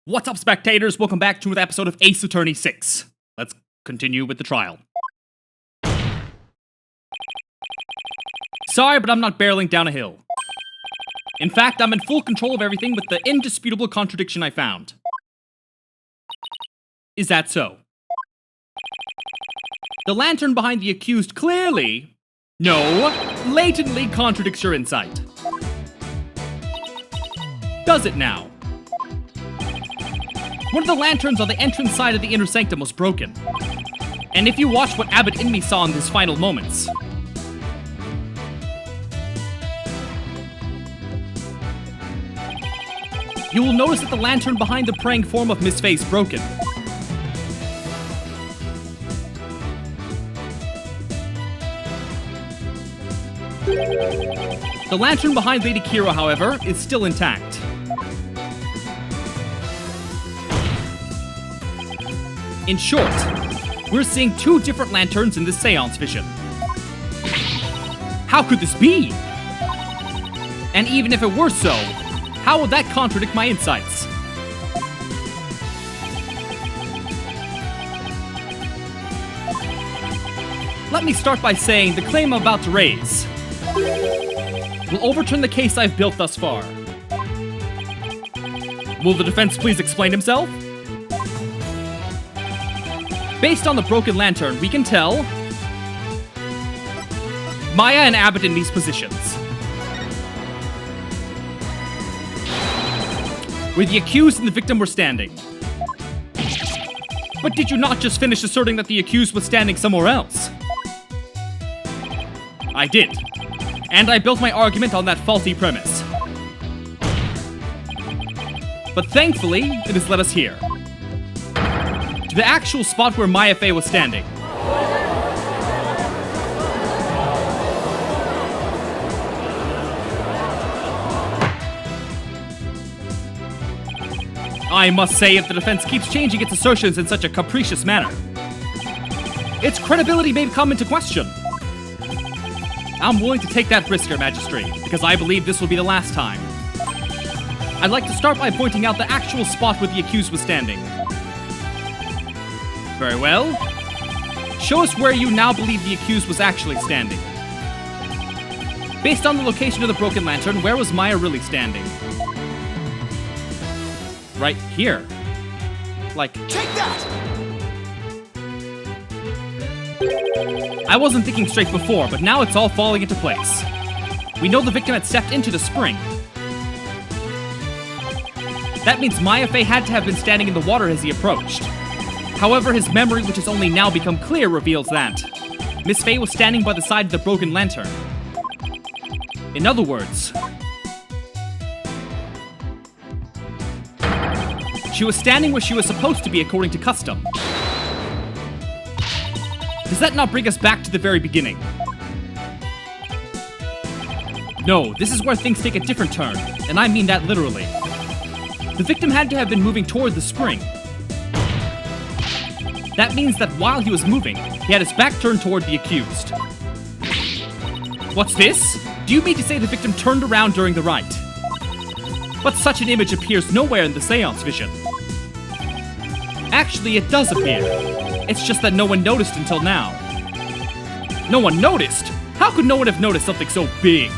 What's up, spectators? Welcome back to another episode of Ace Attorney 6. Let's continue with the trial. Sorry, but I'm not barreling down a hill. In fact, I'm in full control of everything with the indisputable contradiction I found. Is that so? The lantern behind the accused clearly, no, latently contradicts your insight. Does it now? One of the lanterns on the entrance side of the inner sanctum was broken. And if you watch what Abbot Inmi saw in his final moments, you will notice that the lantern behind the praying form of Miss Faye is broken. The lantern behind Lady Kira, however, is still intact. In short, we're seeing two different lanterns in this seance vision. How could this be? And even if it were so, how would that contradict my insights? Let me start by saying the claim I'm about to raise will overturn the case I've built thus far. Will the defense please explain himself? Based on the broken lantern, we can tell Maya and Abbott in these positions, where the accused and the victim were standing. But did you not just finish asserting that the accused was standing somewhere else? I did, and I built my argument on that faulty premise. But thankfully, it has led us here, to the actual spot where Maya Fey was standing. I must say, if the defense keeps changing its assertions in such a capricious manner, its credibility may come into question. I'm willing to take that risk, Your Majesty, because I believe this will be the last time. I'd like to start by pointing out the actual spot where the accused was standing. Very well. Show us where you now believe the accused was actually standing. Based on the location of the broken lantern, where was Maya really standing? Right here. Like, take that! I wasn't thinking straight before, but now it's all falling into place. We know the victim had stepped into the spring. That means Maya Fey had to have been standing in the water as he approached. However, his memory, which has only now become clear, reveals that Miss Fey was standing by the side of the broken lantern. In other words, she was standing where she was supposed to be according to custom. Does that not bring us back to the very beginning? No, this is where things take a different turn, and I mean that literally. The victim had to have been moving toward the spring. That means that while he was moving, he had his back turned toward the accused. What's this? Do you mean to say the victim turned around during the rite? But such an image appears nowhere in the seance vision. Actually, it does appear. It's just that no one noticed until now. No one noticed? How could no one have noticed something so big?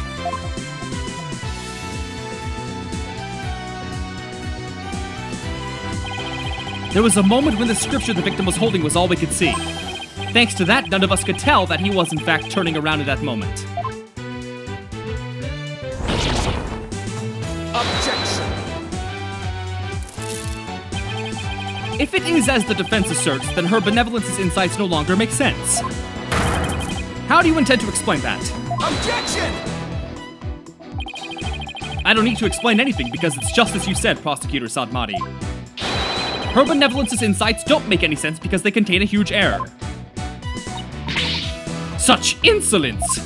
There was a moment when the scripture the victim was holding was all we could see. Thanks to that, none of us could tell that he was in fact turning around at that moment. Objection! If it is as the defense asserts, then her benevolence's insights no longer make sense. How do you intend to explain that? Objection! I don't need to explain anything because it's just as you said, Prosecutor Sadmati. Her benevolence's insights don't make any sense because they contain a huge error. Such insolence!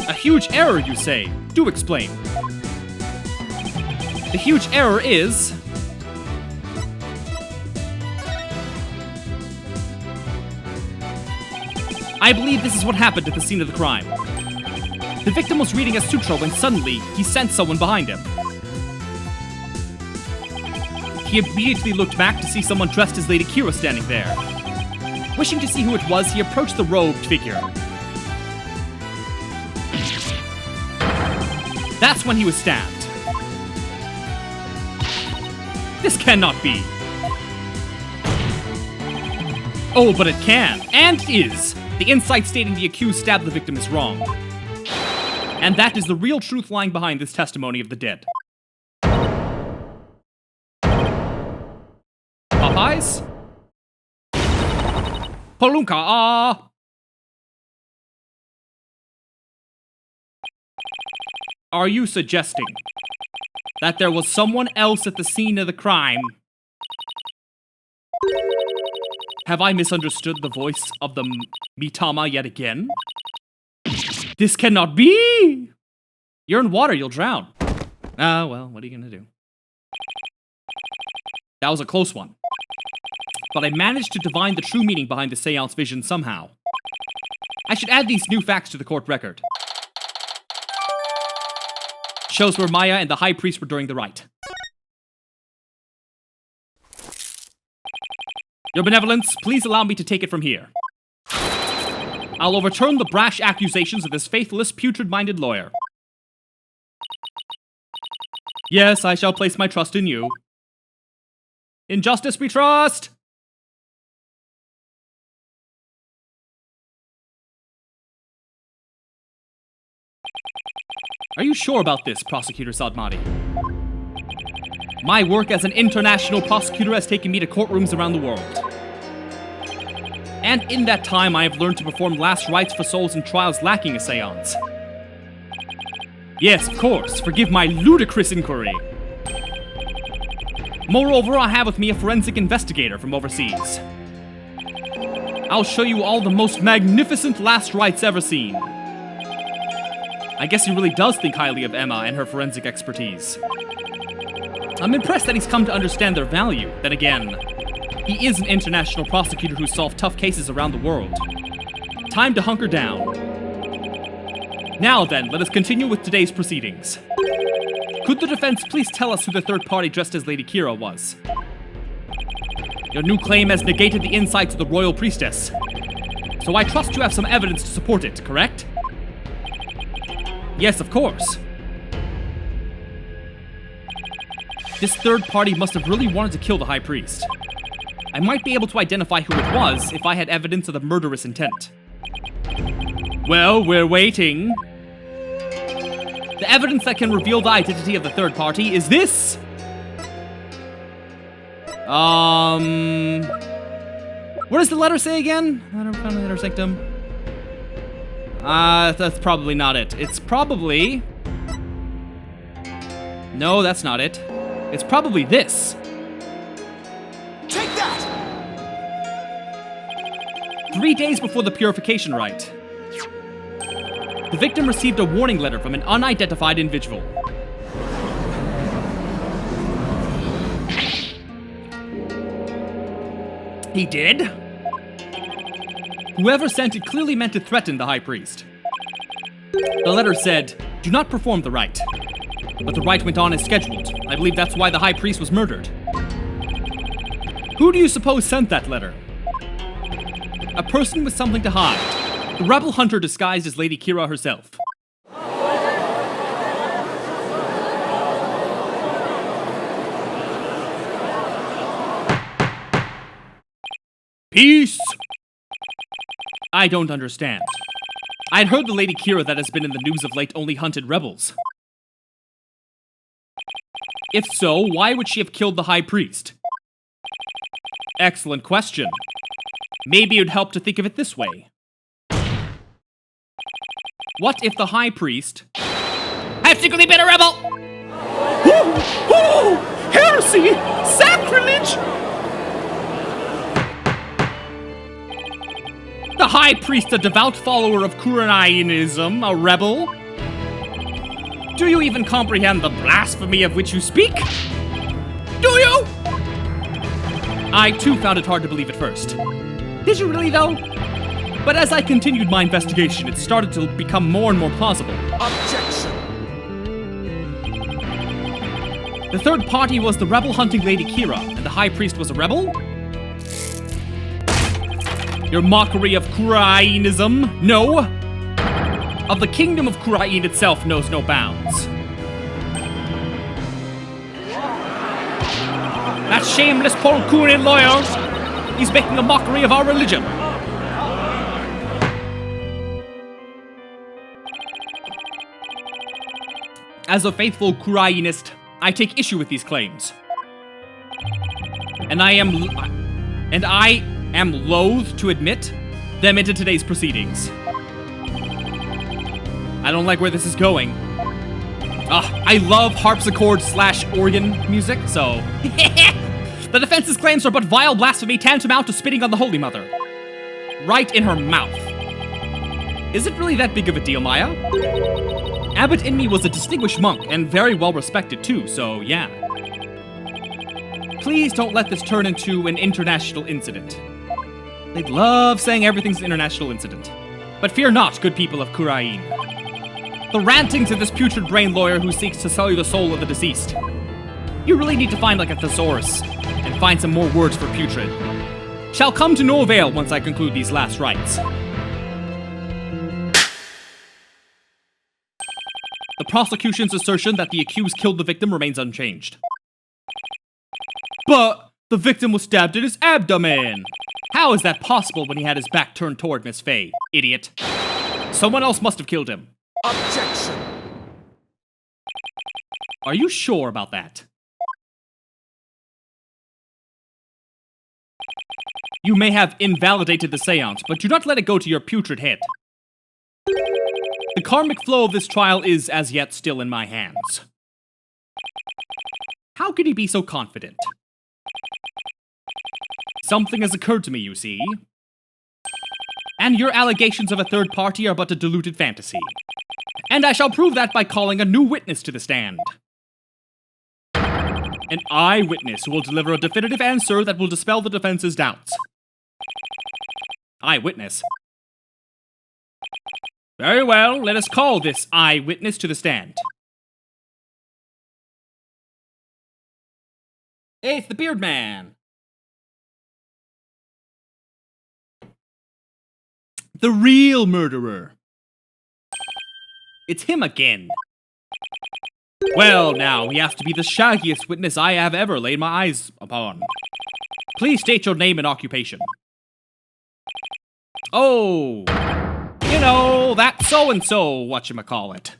A huge error, you say? Do explain. The huge error is... I believe this is what happened at the scene of the crime. The victim was reading a sutra when suddenly he sensed someone behind him. He immediately looked back to see someone dressed as Lady Kira standing there. Wishing to see who it was, he approached the robed figure. That's when he was stabbed. This cannot be. Oh, but it can, and is. The insight stating the accused stabbed the victim is wrong. And that is the real truth lying behind this testimony of the dead. Popeyes? Polunka, ah! Are you suggesting that there was someone else at the scene of the crime? Have I misunderstood the voice of the Mitama yet again? This cannot be! You're in water, you'll drown. Ah, well, what are you gonna do? That was a close one. But I managed to divine the true meaning behind the seance vision somehow. I should add these new facts to the court record. Shows where Maya and the High Priest were during the rite. Your benevolence, please allow me to take it from here. I'll overturn the brash accusations of this faithless, putrid-minded lawyer. Yes, I shall place my trust in you. In justice we trust! Are you sure about this, Prosecutor Sadmati? My work as an international prosecutor has taken me to courtrooms around the world. And in that time, I have learned to perform last rites for souls in trials lacking a seance. Yes, of course, forgive my ludicrous inquiry. Moreover, I have with me a forensic investigator from overseas. I'll show you all the most magnificent last rites ever seen. I guess he really does think highly of Emma and her forensic expertise. I'm impressed that he's come to understand their value. Then again, he is an international prosecutor who solved tough cases around the world. Time to hunker down. Now then, let us continue with today's proceedings. Could the defense please tell us who the third party dressed as Lady Kira was? Your new claim has negated the insights of the royal priestess. So I trust you have some evidence to support it, correct? Yes, of course. This third party must have really wanted to kill the High Priest. I might be able to identify who it was if I had evidence of the murderous intent. Well, we're waiting. The evidence that can reveal the identity of the third party is this! What does the letter say again? I don't find the letter sanctum. That's probably not it. It's probably... No, that's not it. It's probably this. Take that! 3 days before the purification rite, the victim received a warning letter from an unidentified individual. He did? Whoever sent it clearly meant to threaten the High Priest. The letter said, "Do not perform the rite." But the rite went on as scheduled. I believe that's why the High Priest was murdered. Who do you suppose sent that letter? A person with something to hide. The rebel hunter disguised as Lady Kira herself. Peace! I don't understand. I'd heard the Lady Kira that has been in the news of late only hunted rebels. If so, why would she have killed the High Priest? Excellent question. Maybe it would help to think of it this way. What if the High Priest had secretly been a rebel? Heresy! Sacrilege! The High Priest, a devout follower of Kuranayanism, a rebel? Do you even comprehend the blasphemy of which you speak? Do you? I too found it hard to believe at first. Did you really though? But as I continued my investigation, it started to become more and more plausible. Objection! The third party was the rebel hunting lady Kira, and the high priest was a rebel? Your mockery of Kurainism? No! Of the kingdom of Kurain itself knows no bounds. That shameless Polkunin lawyer! He's making a mockery of our religion! As a faithful Kurainist, I take issue with these claims. And I am loath to admit them into today's proceedings. I don't like where this is going. I love harpsichord/organ music, so... The defense's claims are but vile blasphemy tantamount to spitting on the Holy Mother. Right in her mouth. Is it really that big of a deal, Maya? Abbot Inmi was a distinguished monk, and very well respected too, so yeah. Please don't let this turn into an international incident. They'd love saying everything's an international incident. But fear not, good people of Kurain. The rantings of this putrid brain lawyer who seeks to sell you the soul of the deceased. You really need to find like a thesaurus, and find some more words for putrid. Shall come to no avail once I conclude these last rites. The prosecution's assertion that the accused killed the victim remains unchanged. But the victim was stabbed in his abdomen! How is that possible when he had his back turned toward Miss Faye, idiot? Someone else must have killed him. Objection! Are you sure about that? You may have invalidated the seance, but do not let it go to your putrid head. The karmic flow of this trial is, as yet, still in my hands. How could he be so confident? Something has occurred to me, you see. And your allegations of a third party are but a deluded fantasy. And I shall prove that by calling a new witness to the stand. An eyewitness who will deliver a definitive answer that will dispel the defense's doubts. Eyewitness. Very well, let us call this eyewitness to the stand. It's the Beard Man. The real murderer. It's him again. Well, now, he has to be the shaggiest witness I have ever laid my eyes upon. Please state your name and occupation. Oh, you know, that so-and-so, whatchamacallit.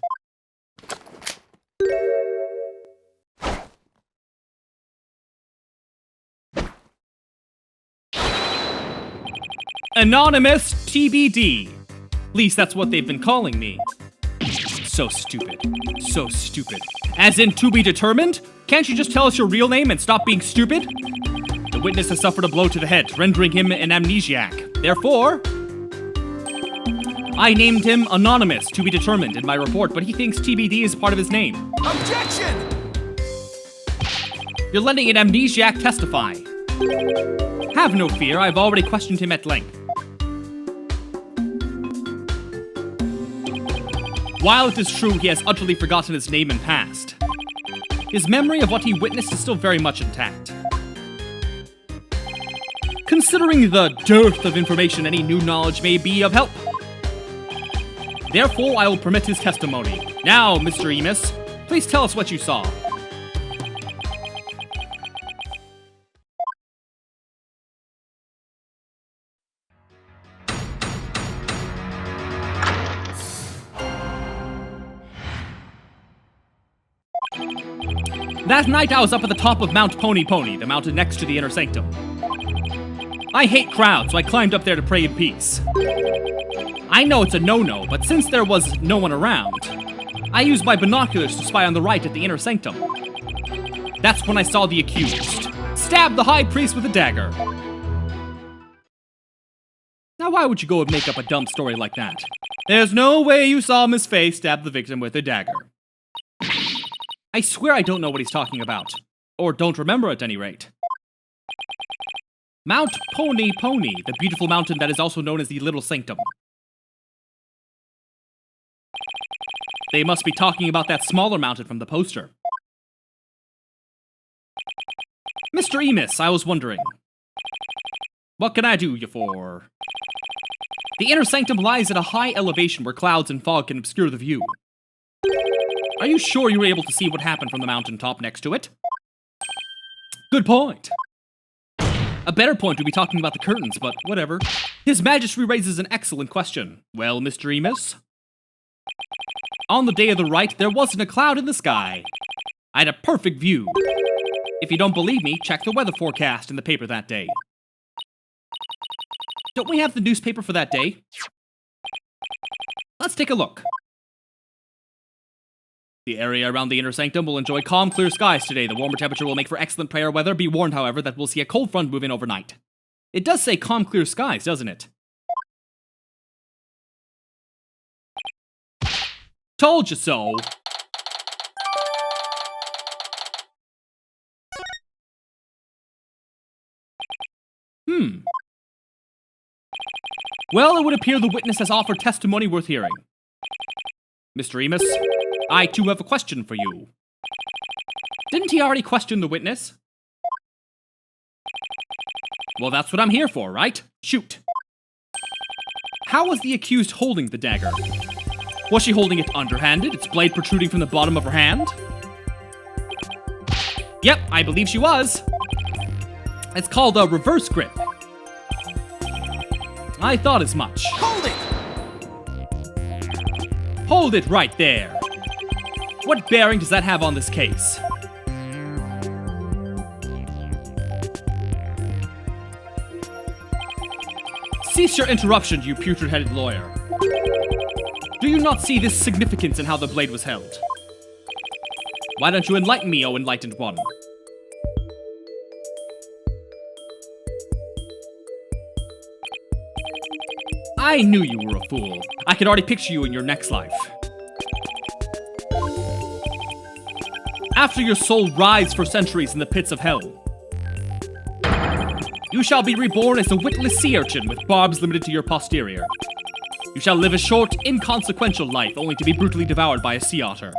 Anonymous TBD. At least that's what they've been calling me. So stupid. So stupid. As in, to be determined? Can't you just tell us your real name and stop being stupid? The witness has suffered a blow to the head, rendering him an amnesiac. Therefore, I named him Anonymous, to be determined, in my report, but he thinks TBD is part of his name. Objection! You're letting an amnesiac testify. Have no fear, I've already questioned him at length. While it is true he has utterly forgotten his name and past, his memory of what he witnessed is still very much intact. Considering the dearth of information, any new knowledge may be of help. Therefore, I will permit his testimony. Now, Mr. Emus, please tell us what you saw. That night I was up at the top of Mount Pony Pony, the mountain next to the inner sanctum. I hate crowds, so I climbed up there to pray in peace. I know it's a no-no, but since there was no one around, I used my binoculars to spy on the right at the inner sanctum. That's when I saw the accused stab the high priest with a dagger. Now why would you go and make up a dumb story like that? There's no way you saw Miss Faye stab the victim with a dagger. I swear I don't know what he's talking about. Or don't remember at any rate. Mount Pony Pony, the beautiful mountain that is also known as the Little Sanctum. They must be talking about that smaller mountain from the poster. Mr. Emis, I was wondering. What can I do you for? The inner sanctum lies at a high elevation where clouds and fog can obscure the view. Are you sure you were able to see what happened from the mountaintop next to it? Good point. A better point would be talking about the curtains, but whatever. His Majesty raises an excellent question. Well, Mr. Emis? On the day of the rite, there wasn't a cloud in the sky. I had a perfect view. If you don't believe me, check the weather forecast in the paper that day. Don't we have the newspaper for that day? Let's take a look. The area around the inner sanctum will enjoy calm, clear skies today. The warmer temperature will make for excellent prayer weather. Be warned, however, that we'll see a cold front move in overnight. It does say calm, clear skies, doesn't it? Told you so. Well, it would appear the witness has offered testimony worth hearing. Mr. Emis, I too have a question for you. Didn't he already question the witness? Well, that's what I'm here for, right? Shoot. How was the accused holding the dagger? Was she holding it underhanded, its blade protruding from the bottom of her hand? Yep, I believe she was. It's called a reverse grip. I thought as much. Hold it! Hold it right there. What bearing does that have on this case? Cease your interruption, you putrid-headed lawyer. Do you not see this significance in how the blade was held? Why don't you enlighten me, O enlightened one? I knew you were a fool. I could already picture you in your next life. After your soul writhes for centuries in the pits of hell, you shall be reborn as a witless sea urchin with barbs limited to your posterior. You shall live a short, inconsequential life only to be brutally devoured by a sea otter.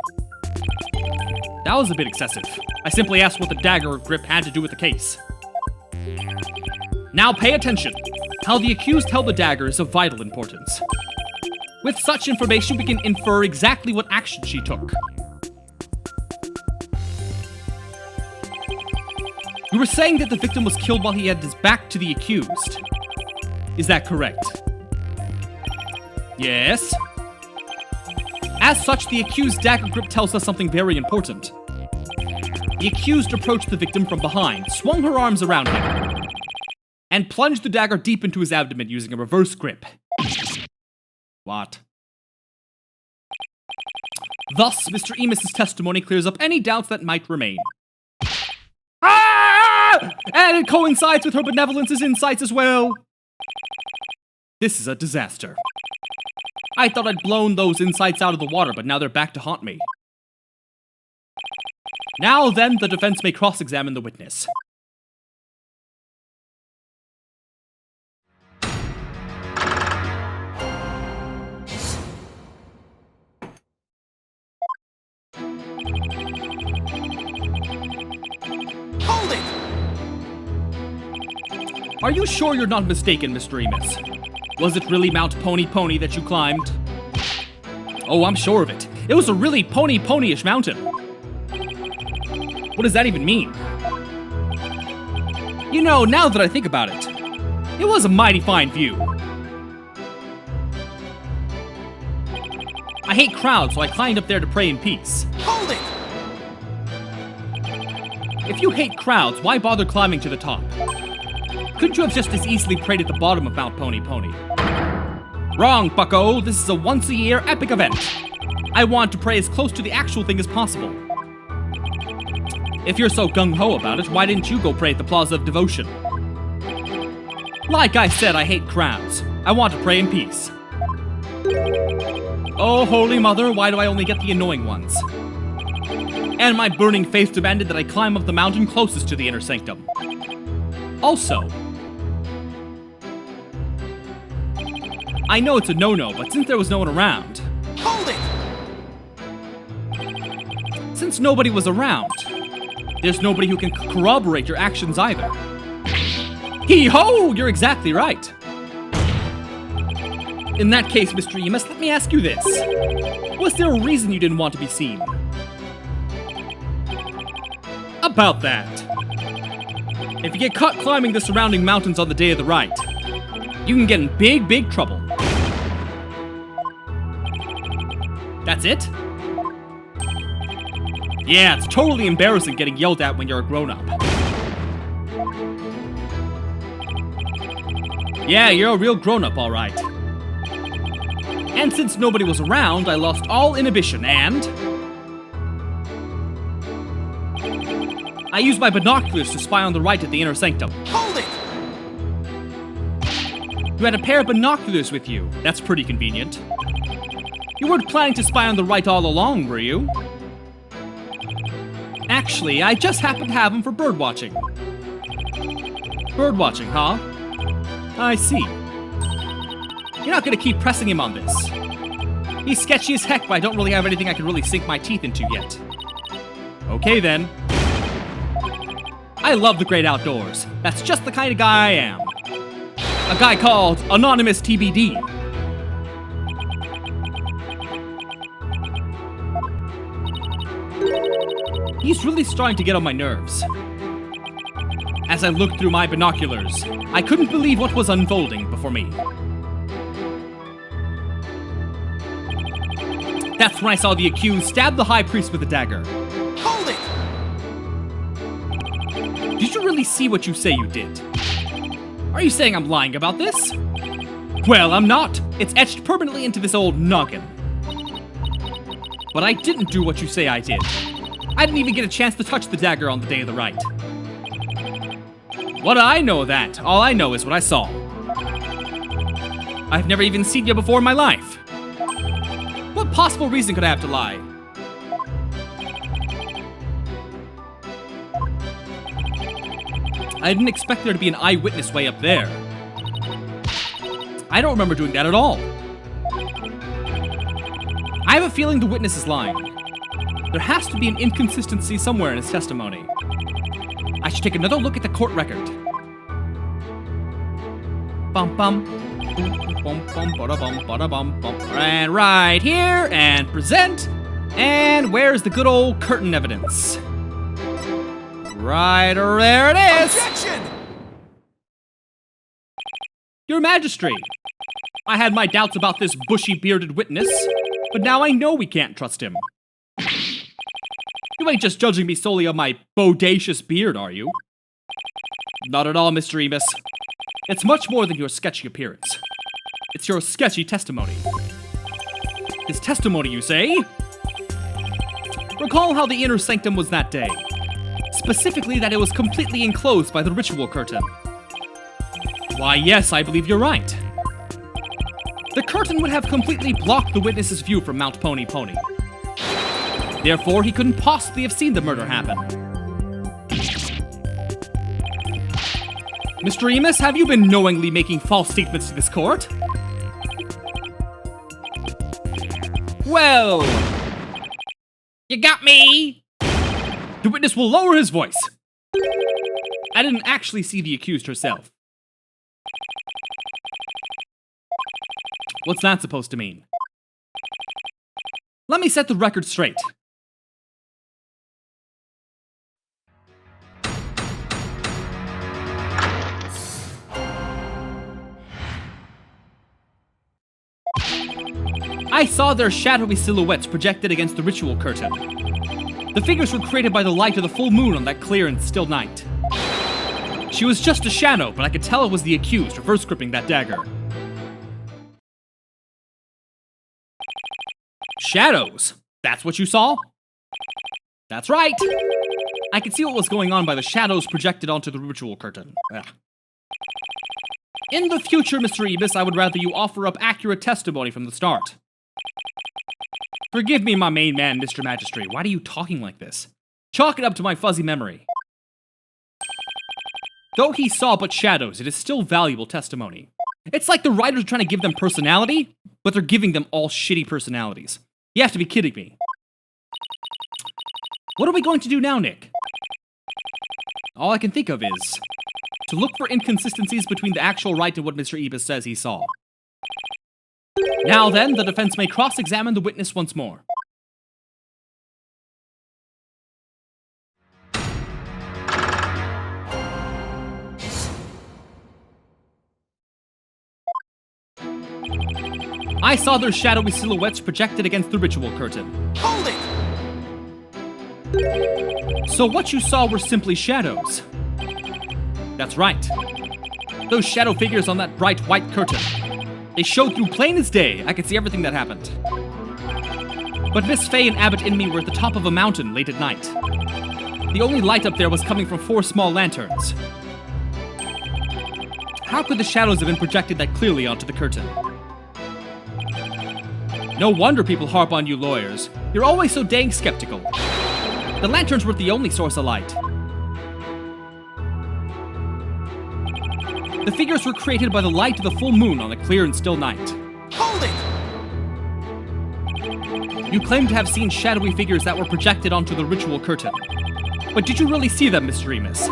That was a bit excessive. I simply asked what the dagger grip had to do with the case. Now pay attention. How the accused held the dagger is of vital importance. With such information, we can infer exactly what action she took. You were saying that the victim was killed while he had his back to the accused. Is that correct? Yes. As such, the accused's dagger grip tells us something very important. The accused approached the victim from behind, swung her arms around him, and plunged the dagger deep into his abdomen using a reverse grip. What? Thus, Mr. Emis's testimony clears up any doubts that might remain. Ah! And it coincides with her benevolence's insights as well. This is a disaster. I thought I'd blown those insights out of the water, but now they're back to haunt me. Now then, the defense may cross-examine the witness. Hold it! Are you sure you're not mistaken, Mr. Emis? Was it really Mount Pony Pony that you climbed? Oh, I'm sure of it. It was a really pony-ponyish mountain. What does that even mean? You know, now that I think about it, it was a mighty fine view. I hate crowds, so I climbed up there to pray in peace. Hold it! If you hate crowds, why bother climbing to the top? Couldn't you have just as easily prayed at the bottom of Mount Pony Pony? Wrong, bucko. This is a once-a-year epic event. I want to pray as close to the actual thing as possible. If you're so gung-ho about it, why didn't you go pray at the Plaza of Devotion? Like I said, I hate crowds. I want to pray in peace. Oh, Holy Mother, why do I only get the annoying ones? And my burning faith demanded that I climb up the mountain closest to the inner sanctum. Also, I know it's a no-no, but since there was no one around... Hold it! Since nobody was around, there's nobody who can corroborate your actions either. Hee-ho! You're exactly right. In that case, Mr. Emus, let me ask you this. Was there a reason you didn't want to be seen? About that. If you get caught climbing the surrounding mountains on the day of the rite, you can get in big, big trouble. That's it? Yeah, it's totally embarrassing getting yelled at when you're a grown-up. Yeah, you're a real grown-up, all right. And since nobody was around, I lost all inhibition, and... I used my binoculars to spy on the right at the inner sanctum. Hold it! You had a pair of binoculars with you. That's pretty convenient. You weren't planning to spy on the right all along, were you? Actually, I just happened to have them for birdwatching. Birdwatching, huh? I see. You're not gonna keep pressing him on this. He's sketchy as heck, but I don't really have anything I can really sink my teeth into yet. Okay then. I love the great outdoors. That's just the kind of guy I am. A guy called Anonymous TBD. He's really starting to get on my nerves. As I looked through my binoculars, I couldn't believe what was unfolding before me. That's when I saw the accused stab the high priest with a dagger. Hold it! Did you really see what you say you did? Are you saying I'm lying about this? Well, I'm not. It's etched permanently into this old noggin. But I didn't do what you say I did. I didn't even get a chance to touch the dagger on the day of the rite. What do I know of that? All I know is what I saw. I've never even seen you before in my life. What possible reason could I have to lie? I didn't expect there to be an eyewitness way up there. I don't remember doing that at all. I have a feeling the witness is lying. There has to be an inconsistency somewhere in his testimony. I should take another look at the court record. Bum bum. Bum bum bada bum bada bum bum. And right here, and present. And where's the good old curtain evidence? Right there it is! Objection! Your Majesty, I had my doubts about this bushy-bearded witness, but now I know we can't trust him. You ain't just judging me solely on my bodacious beard, are you? Not at all, Mr. Emus. It's much more than your sketchy appearance. It's your sketchy testimony. His testimony, you say? Recall how the inner sanctum was that day. Specifically that it was completely enclosed by the ritual curtain. Why, yes, I believe you're right. The curtain would have completely blocked the witness's view from Mount Pony Pony. Therefore, he couldn't possibly have seen the murder happen. Mr. Emus, have you been knowingly making false statements to this court? Well, you got me! The witness will lower his voice. I didn't actually see the accused herself. What's that supposed to mean? Let me set the record straight. I saw their shadowy silhouettes projected against the ritual curtain. The figures were created by the light of the full moon on that clear and still night. She was just a shadow, but I could tell it was the accused reverse gripping that dagger. Shadows? That's what you saw? That's right! I could see what was going on by the shadows projected onto the ritual curtain. Ugh. In the future, Mr. Emus, I would rather you offer up accurate testimony from the start. Forgive me, my main man, Mr. Magistrate. Why are you talking like this? Chalk it up to my fuzzy memory. Though he saw but shadows, it is still valuable testimony. It's like the writers are trying to give them personality, but they're giving them all shitty personalities. You have to be kidding me. What are we going to do now, Nick? All I can think of is to look for inconsistencies between the actual Wright and what Mr. Ibis says he saw. Now then, the defense may cross-examine the witness once more. I saw their shadowy silhouettes projected against the ritual curtain. Hold it! So what you saw were simply shadows. That's right. Those shadow figures on that bright white curtain. They showed through plain as day. I could see everything that happened. But Miss Faye and Abbott and me were at the top of a mountain late at night. The only light up there was coming from 4 small lanterns. How could the shadows have been projected that clearly onto the curtain? No wonder people harp on you lawyers. You're always so dang skeptical. The lanterns weren't the only source of light. The figures were created by the light of the full moon on a clear and still night. Hold it! You claim to have seen shadowy figures that were projected onto the ritual curtain. But did you really see them, Mr. Remus?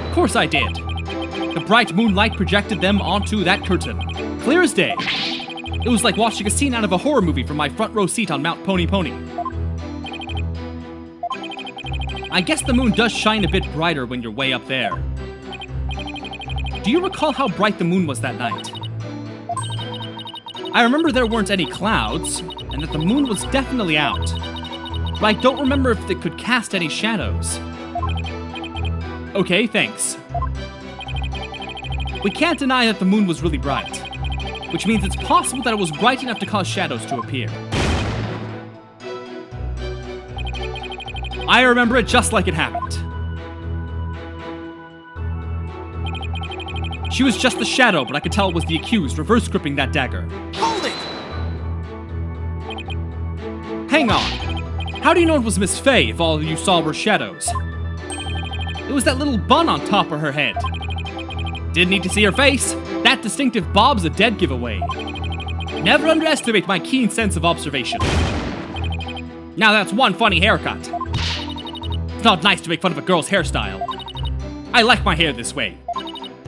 Of course I did. The bright moonlight projected them onto that curtain. Clear as day. It was like watching a scene out of a horror movie from my front row seat on Mount Pony Pony. I guess the moon does shine a bit brighter when you're way up there. Do you recall how bright the moon was that night? I remember there weren't any clouds, and that the moon was definitely out. But I don't remember if it could cast any shadows. Okay, thanks. We can't deny that the moon was really bright, which means it's possible that it was bright enough to cause shadows to appear. I remember it just like it happened. She was just the shadow, but I could tell it was the accused reverse gripping that dagger. Hold it! Hang on. How do you know it was Miss Faye if all you saw were shadows? It was that little bun on top of her head. Didn't need to see her face. That distinctive bob's a dead giveaway. Never underestimate my keen sense of observation. Now that's one funny haircut. It's not nice to make fun of a girl's hairstyle. I like my hair this way.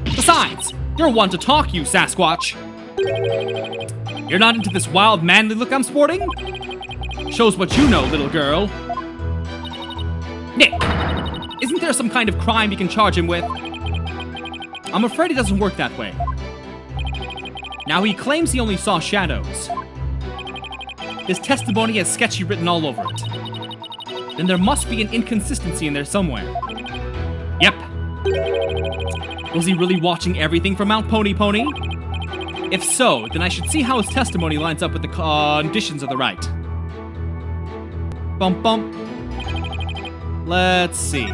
Besides, you're one to talk, you Sasquatch. You're not into this wild, manly look I'm sporting? Shows what you know, little girl. Nick, isn't there some kind of crime you can charge him with? I'm afraid it doesn't work that way. Now he claims he only saw shadows. His testimony has sketchy written all over it. Then there must be an inconsistency in there somewhere. Yep. Was he really watching everything from Mount Pony Pony? If so, then I should see how his testimony lines up with the conditions of the right. Bump bump. Let's see.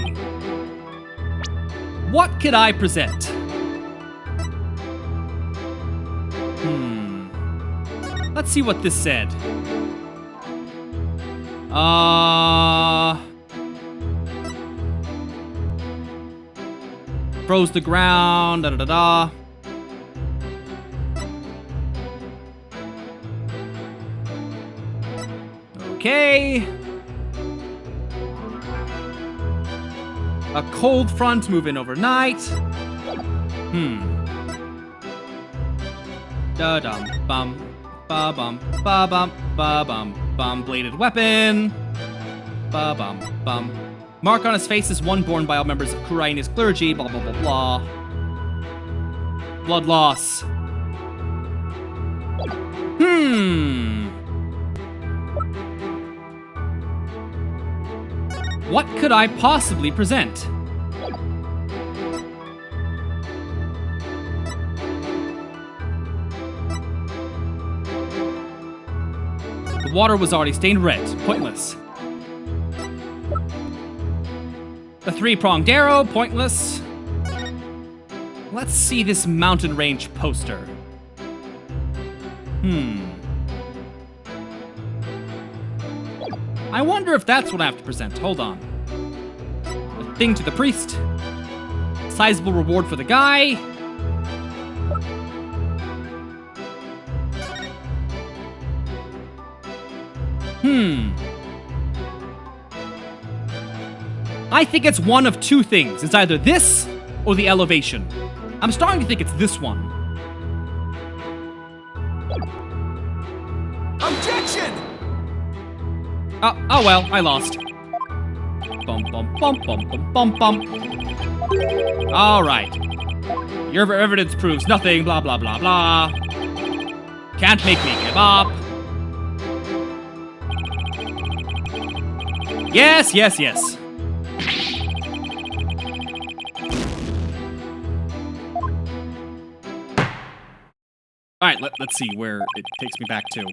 What could I present? Let's see what this said. Froze the ground, da-da-da-da. Okay. A cold front moving overnight. Da-dum bum. Ba-bum, ba-bum, ba-bum, bum. Bladed weapon. Ba-bum, bum. Mark on his face is one borne by all members of Kurai and his clergy, blah, blah, blah, blah. Blood loss. What could I possibly present? The water was already stained red. Pointless. The 3-pronged arrow. Pointless. Let's see this mountain range poster. I wonder if that's what I have to present. Hold on. A thing to the priest. Sizable reward for the guy. I think it's one of two things. It's either this or the elevation. I'm starting to think it's this one. Objection! Oh well, I lost. Bum bum bum bum bum bum bum. All right. Your evidence proves nothing. Blah blah blah blah. Can't make me give up. Yes, yes, yes. All right, let's see where it takes me back to.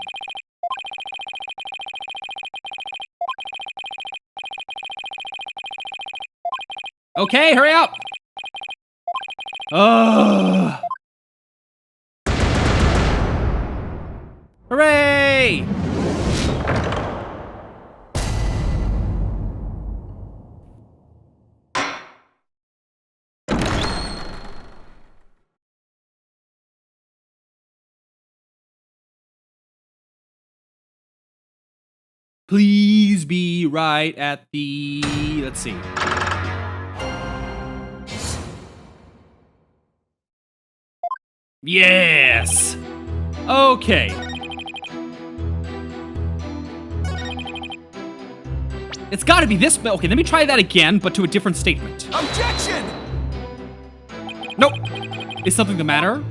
Okay, hurry up! Hooray! Please be right at the... let's see. Yes! Okay. It's gotta be this... okay, let me try that again, but to a different statement. Objection! Nope. Is something the matter?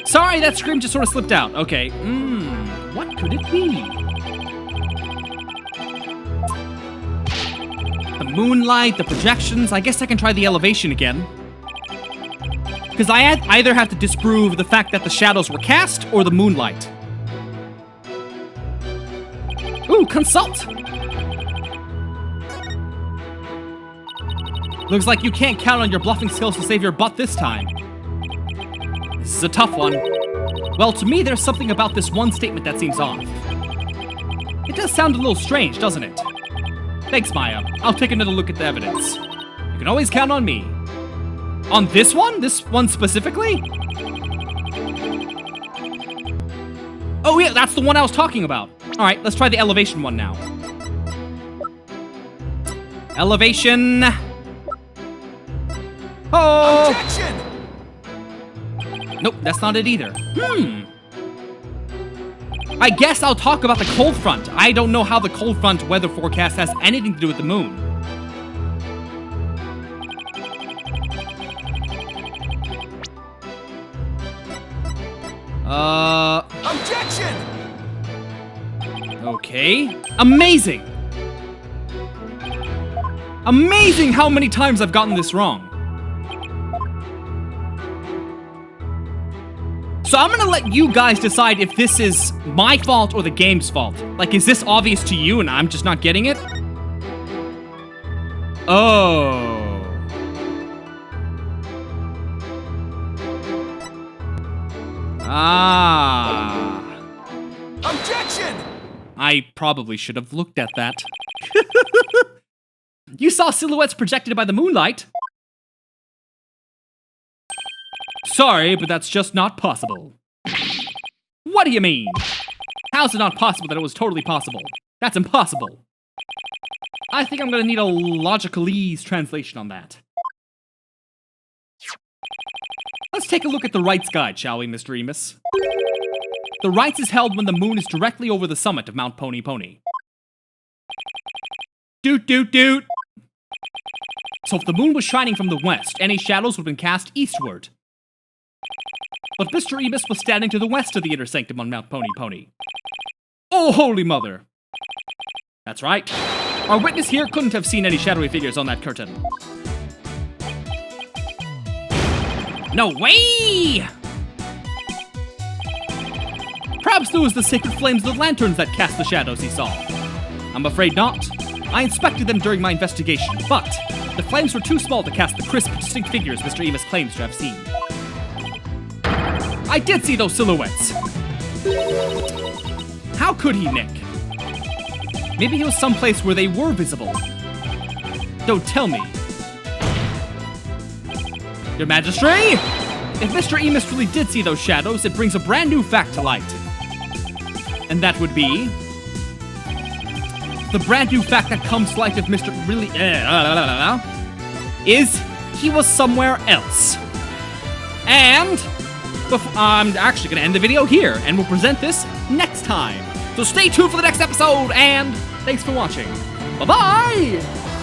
Sorry, that scream just sort of slipped out. Okay. What could it be? The moonlight, the projections. I guess I can try the elevation again. Because I either have to disprove the fact that the shadows were cast or the moonlight. Ooh, consult! Looks like you can't count on your bluffing skills to save your butt this time. This is a tough one. Well, to me, there's something about this one statement that seems off. It does sound a little strange, doesn't it? Thanks, Maya. I'll take another look at the evidence. You can always count on me. On this one? This one specifically? Oh yeah, that's the one I was talking about. Alright, let's try the elevation one now. Elevation. Oh! Objection! Nope, that's not it either. I guess I'll talk about the cold front. I don't know how the cold front weather forecast has anything to do with the moon. Objection! Okay. Amazing! Amazing how many times I've gotten this wrong. So I'm gonna let you guys decide if this is my fault or the game's fault. Like, is this obvious to you and I'm just not getting it? Oh. Ah. Objection! I probably should have looked at that. You saw silhouettes projected by the moonlight. Sorry, but that's just not possible. What do you mean? How's it not possible that it was totally possible? That's impossible. I think I'm gonna need a logicalese translation on that. Let's take a look at the Wright's Guide, shall we, Mr. Emus? The Wright's is held when the moon is directly over the summit of Mount Pony Pony. Doot doot doot! So if the moon was shining from the west, any shadows would have been cast eastward. But Mr. Emus was standing to the west of the inner sanctum on Mount Pony Pony. Oh, holy mother! That's right. Our witness here couldn't have seen any shadowy figures on that curtain. No way! Perhaps there was the sacred flames of the lanterns that cast the shadows he saw. I'm afraid not. I inspected them during my investigation, but the flames were too small to cast the crisp, distinct figures Mr. Emus claims to have seen. I did see those silhouettes. How could he, Nick? Maybe he was someplace where they were visible. Don't tell me. Your Majesty? If Mr. Emus really did see those shadows, it brings a brand new fact to light. And that would be... the brand new fact that comes to light of Mr. Really is he was somewhere else. And I'm actually going to end the video here, and we'll present this next time. So stay tuned for the next episode, and thanks for watching. Bye-bye!